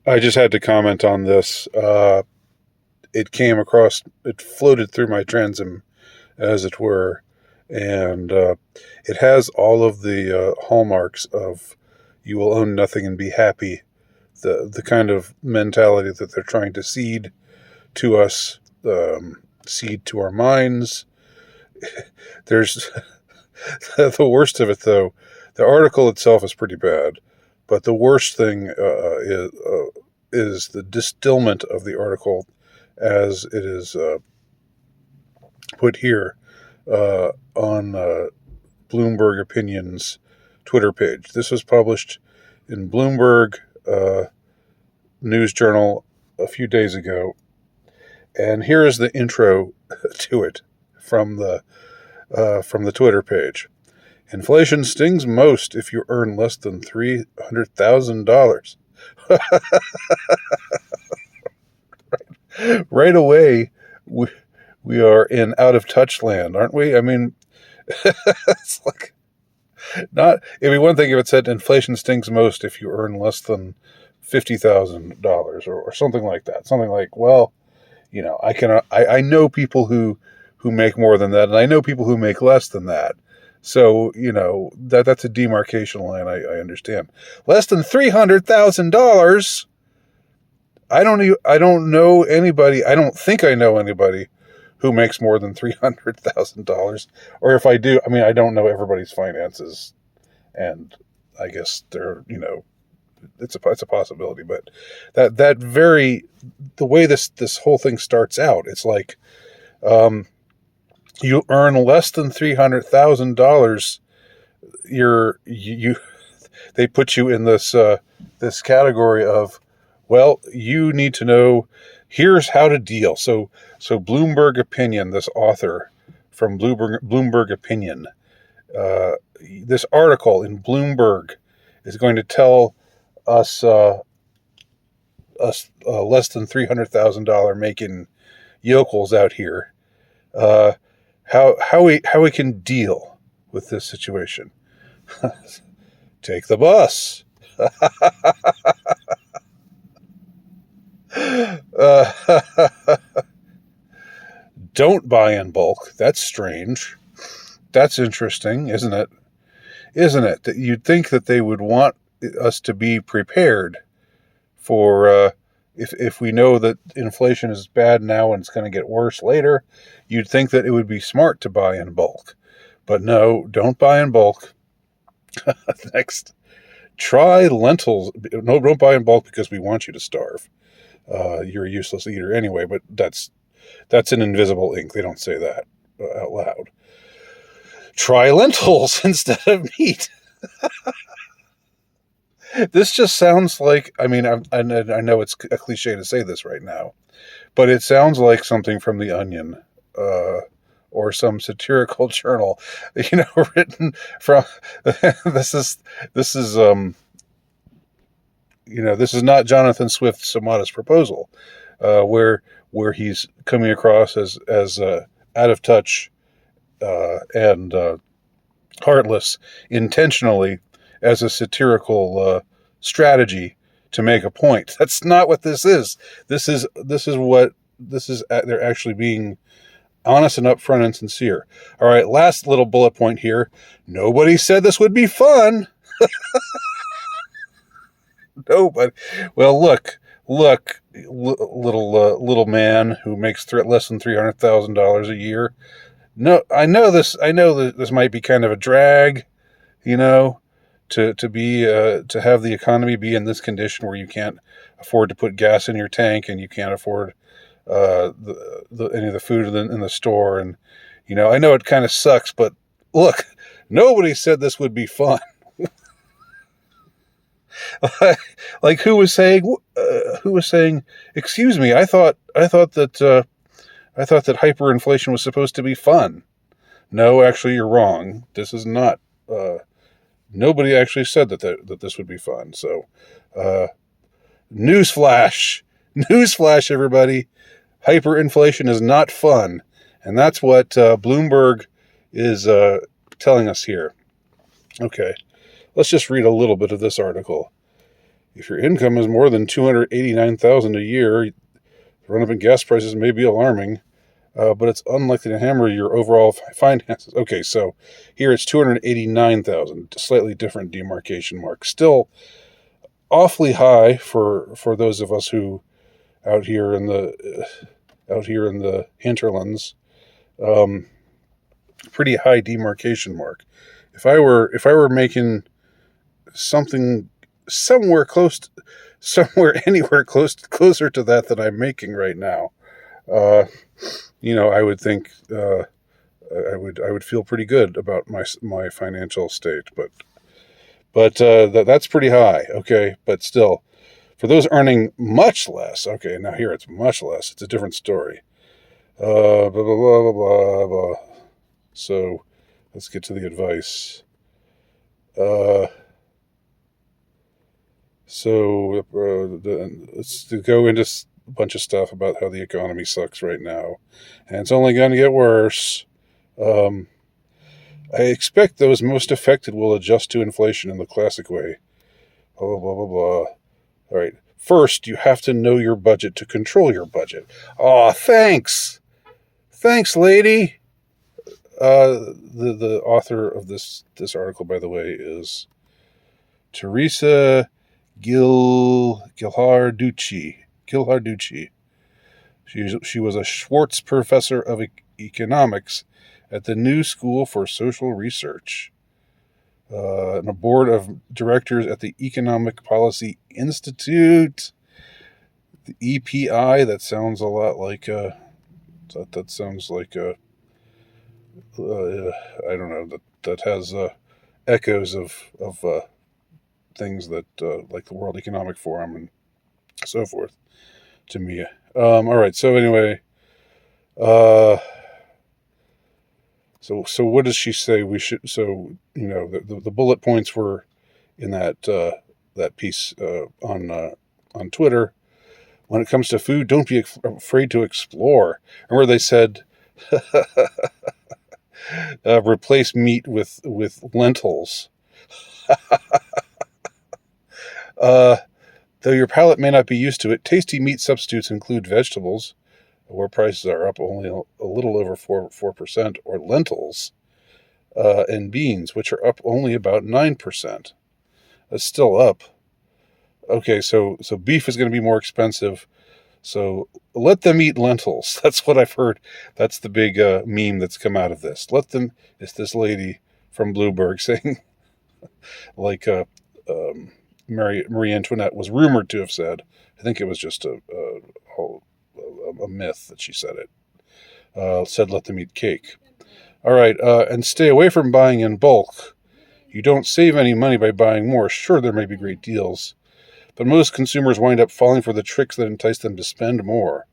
I just had to comment on this. It floated through my transom, as it were, and it has all of the hallmarks of "you will own nothing and be happy," the kind of mentality that they're trying to seed to us, seed to our minds. There's the worst of it, though. The article itself is pretty bad, but the worst thing is the distillment of the article as it is put here on Bloomberg Opinion's Twitter page. This was published in Bloomberg News Journal a few days ago, and here is the intro to it from the Twitter page. Inflation stings most if you earn less than $300,000. Right away, we are in out of touch land, aren't we? I mean, it's like not. It'd be one thing if it said inflation stings most if you earn less than $50,000 or something like that. Something like, well, I know people who make more than that, and I know people who make less than that. So, that's a demarcation line I understand. Less than $300,000. I don't know anybody. I don't think I know anybody who makes more than $300,000. Or if I do, I mean, I don't know everybody's finances, and I guess it's a possibility. But the way this whole thing starts out, it's like, you earn less than $300,000, they put you in this category of, well, you need to know, here's how to deal. So Bloomberg Opinion, this author from Bloomberg Opinion, this article in Bloomberg is going to tell us less than $300,000 making yokels out here, how we can deal with this situation. Take the bus. Don't buy in bulk. That's strange. That's interesting, isn't it? That you'd think that they would want us to be prepared for if we know that inflation is bad now and it's going to get worse later. You'd think that it would be smart to buy in bulk, but no, don't buy in bulk. Next, try lentils. No, don't buy in bulk because we want you to starve. You're a useless eater anyway, but that's in invisible ink. They don't say that out loud. Try lentils instead of meat. This just sounds like, I mean, I know it's a cliche to say this right now, but it sounds like something from The Onion, or some satirical journal, written from, this is not Jonathan Swift's Modest Proposal, where he's coming across as out of touch, and heartless intentionally as a satirical strategy to make a point. That's not what this is. They're actually being honest and upfront and sincere. All right, last little bullet point here. Nobody said this would be fun. Nobody. Well, look, little man who makes less than $300,000 a year. No, I know this. I know that this might be kind of a drag, to have the economy be in this condition where you can't afford to put gas in your tank and you can't afford any of the food in the store. And, I know it kind of sucks, but look, nobody said this would be fun. Like who was saying, excuse me, I thought that hyperinflation was supposed to be fun. No, actually, you're wrong. This is not. Nobody actually said that this would be fun. So, newsflash, everybody, hyperinflation is not fun, and that's what Bloomberg is telling us here. Okay, let's just read a little bit of this article. If your income is more than $289,000 a year, the run-up in gas prices may be alarming, but it's unlikely to hammer your overall finances. Okay, so here it's 289,000, slightly different demarcation mark. Still awfully high for those of us who out here in the hinterlands. Pretty high demarcation mark. If I were making something somewhere anywhere closer to that than I'm making right now, I would think I would feel pretty good about my financial state, but that's pretty high. Okay, but still, for those earning much less, okay, now here it's much less. It's a different story. Blah blah blah blah blah blah. So let's get to the advice. Let's go into a bunch of stuff about how the economy sucks right now, and it's only going to get worse. I expect those most affected will adjust to inflation in the classic way. Blah, blah, blah, blah. All right. First, you have to know your budget to control your budget. Oh, thanks. Thanks, lady. The author of this article, by the way, is Teresa Gilharducci. She was a Schwartz Professor of Economics at the New School for Social Research, and a board of directors at the Economic Policy Institute, the EPI. That sounds a lot like that sounds like I don't know, that has echoes of things that like the World Economic Forum and so forth to me. All right. So anyway, so what does she say we should? So the bullet points were in that piece on Twitter. When it comes to food, don't be afraid to explore. Remember they said replace meat with lentils. Though your palate may not be used to it, tasty meat substitutes include vegetables, where prices are up only a little over 4%, or lentils, and beans, which are up only about 9%. That's still up. Okay, so beef is going to be more expensive. So let them eat lentils. That's what I've heard. That's the big meme that's come out of this. It's this lady from Bloomberg saying, like Marie Antoinette was rumored to have said. I think it was just a myth that she said it. Said let them eat cake. All right, and stay away from buying in bulk. You don't save any money by buying more. Sure, there may be great deals, but most consumers wind up falling for the tricks that entice them to spend more.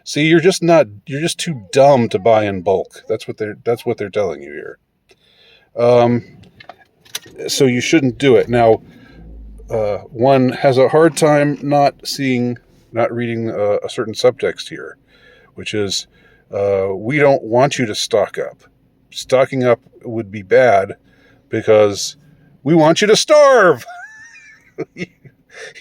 See, you're just too dumb to buy in bulk. That's what they're telling you here. So you shouldn't do it. Now, one has a hard time not reading a certain subtext here, which is we don't want you to stock up. Stocking up would be bad because we want you to starve.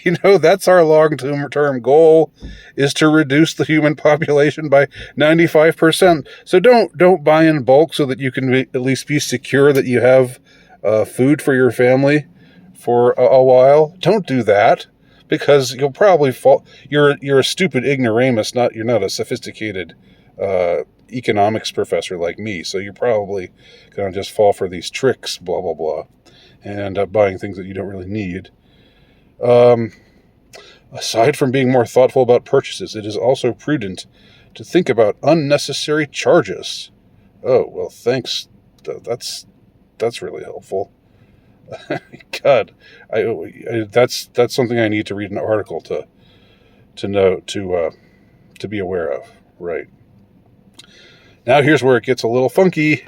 That's our long-term goal, is to reduce the human population by 95%. So don't buy in bulk so that you can at least be secure that you have food for your family for a while. Don't do that, because you'll probably fall. You're a stupid ignoramus. You're not a sophisticated economics professor like me. So you're probably gonna just fall for these tricks, blah blah blah, and end up buying things that you don't really need. Aside from being more thoughtful about purchases, it is also prudent to think about unnecessary charges. Oh well, thanks. That's really helpful. God, that's something I need to read an article to know to be aware of. Right. Now here's where it gets a little funky.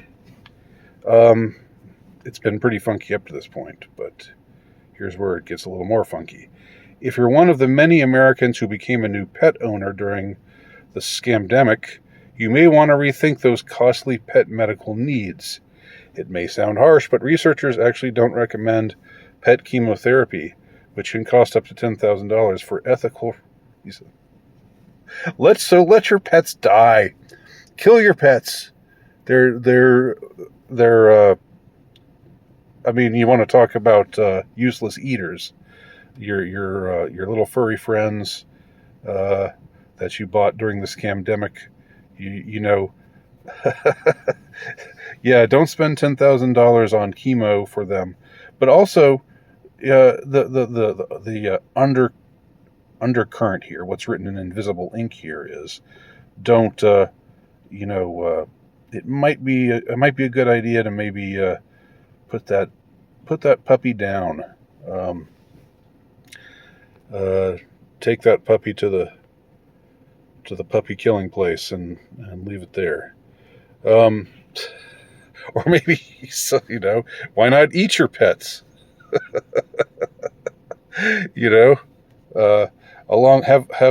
It's been pretty funky up to this point, but here's where it gets a little more funky. If you're one of the many Americans who became a new pet owner during the scamdemic, you may want to rethink those costly pet medical needs. It may sound harsh, but researchers actually don't recommend pet chemotherapy which can cost up to $10,000 for ethical reasons. Let your pets die. Kill your pets. They're I mean, you want to talk about useless eaters. Your little furry friends that you bought during the scamdemic. You know, yeah. Don't spend $10,000 on chemo for them, but also the undercurrent here. What's written in invisible ink here is don't it might be a good idea to maybe put that puppy down. Take that puppy to the puppy killing place and leave it there. Or maybe, why not eat your pets? Have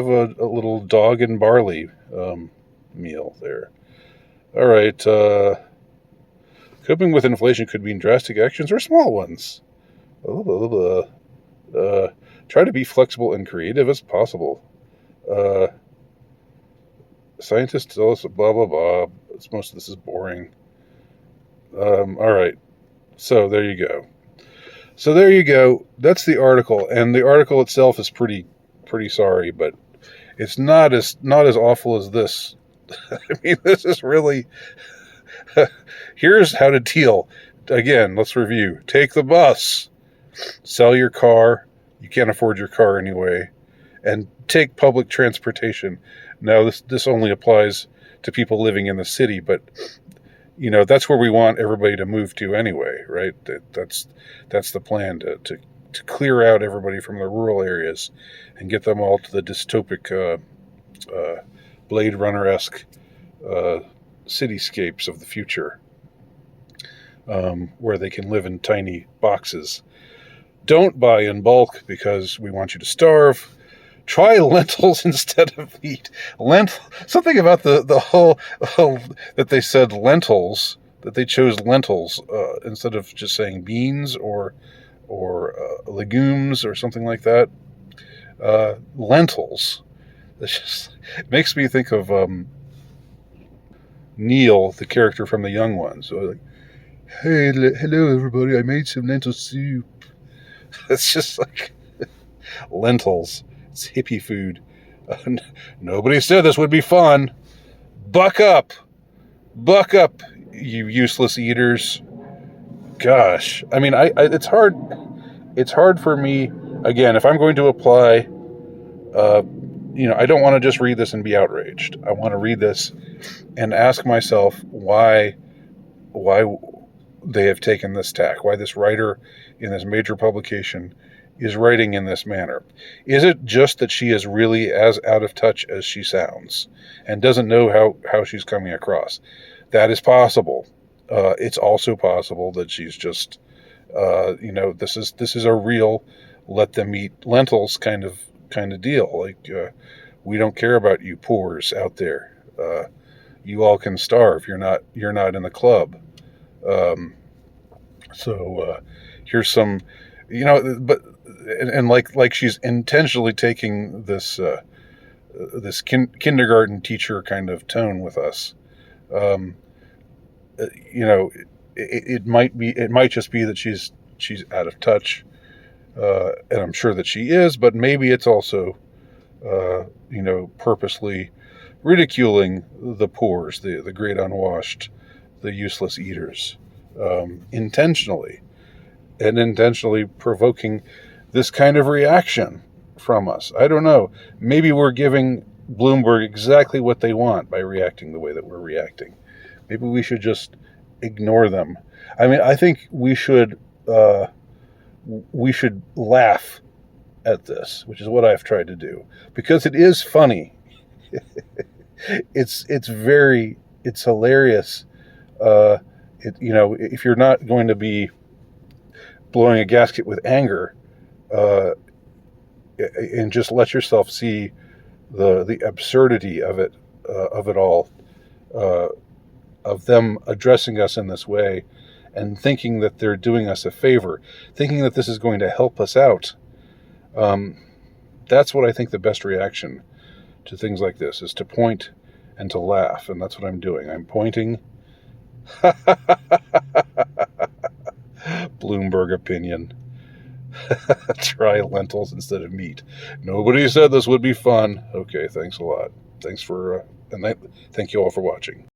a little dog and barley meal there. All right. Coping with inflation could mean drastic actions or small ones. Try to be flexible and creative as possible. Scientists tell us blah, blah, blah. Most of this is boring. All right. So there you go. That's the article. And the article itself is pretty sorry, but it's not as awful as this. I mean, this is really... Here's how to deal. Again, let's review. Take the bus. Sell your car. You can't afford your car anyway. And take public transportation. Now, this only applies to people living in the city, but that's where we want everybody to move to anyway, right? That's the plan to clear out everybody from the rural areas and get them all to the dystopic Blade Runner-esque cityscapes of the future, where they can live in tiny boxes. Don't buy in bulk because we want you to starve. Try lentils instead of wheat. Something about the whole that they said lentils, that they chose lentils instead of just saying beans or legumes or something like that. Lentils. It makes me think of Neil, the character from The Young Ones. So like, hey, hello everybody, I made some lentil soup. It's just like lentils. It's hippie food. Nobody said this would be fun. Buck up, you useless eaters. Gosh, I mean, it's hard. It's hard for me. Again, if I'm going to apply, I don't want to just read this and be outraged. I want to read this and ask myself why they have taken this tack, why this writer in this major publication is writing in this manner. Is it just that she is really as out of touch as she sounds and doesn't know how she's coming across? That is possible. It's also possible that she's just, this is a real let them eat lentils kind of deal. Like, we don't care about you poors out there. You all can starve. You're not in the club. So here's some, but like she's intentionally taking this kindergarten teacher kind of tone with us. It might just be that she's out of touch, and I'm sure that she is, but maybe it's also purposely ridiculing the poors, the great unwashed, the useless eaters, intentionally provoking this kind of reaction from us. I don't know. Maybe we're giving Bloomberg exactly what they want by reacting the way that we're reacting. Maybe we should just ignore them. I mean, I think we should laugh at this, which is what I've tried to do, because it is funny. It's hilarious. If you're not going to be blowing a gasket with anger, and just let yourself see the absurdity of it all, of them addressing us in this way and thinking that they're doing us a favor, thinking that this is going to help us out. That's what I think the best reaction to things like this is, to point and to laugh. And that's what I'm doing. I'm pointing. Bloomberg opinion. Try lentils instead of meat. Nobody said this would be fun. Okay, thanks a lot. Thanks for, thank you all for watching.